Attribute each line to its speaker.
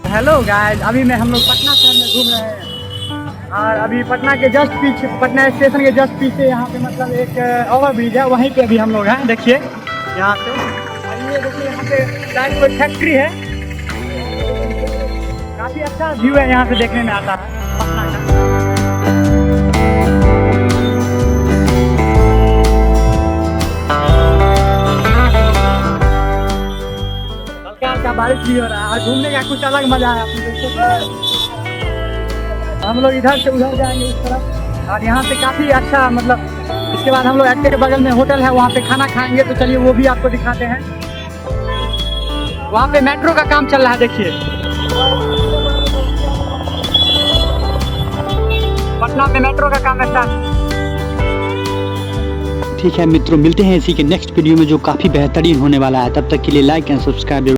Speaker 1: Hello guys, अभी हम लोग पटना शहर में घूम रहे हैं और अभी पटना के जस्ट पीछे, पटना स्टेशन के जस्ट पीछे यहाँ पे मतलब एक ओवर ब्रिज है, वहीं पे अभी हम लोग हैं। देखिए यहाँ पे, और ये देखिए यहाँ पे शायद कोई फैक्ट्री है। काफ़ी अच्छा व्यू है, यहाँ से देखने में आता है पटना का। हल्का बारिश भी हो रहा है और घूमने का कुछ अलग मजा है। हम लोग इधर से उधर जाएंगे इस तरफ और यहाँ से काफ़ी अच्छा मतलब, इसके बाद हम लोग अड्डे के बगल में होटल है, वहाँ पे खाना खाएंगे। तो चलिए वो भी आपको दिखाते हैं। वहाँ पे मेट्रो का काम चल रहा है, देखिए पटना में मेट्रो का काम स्टार्ट।
Speaker 2: ठीक है मित्रों, मिलते हैं इसी के नेक्स्ट वीडियो में जो काफ़ी बेहतरीन होने वाला है। तब तक के लिए लाइक एंड सब्सक्राइब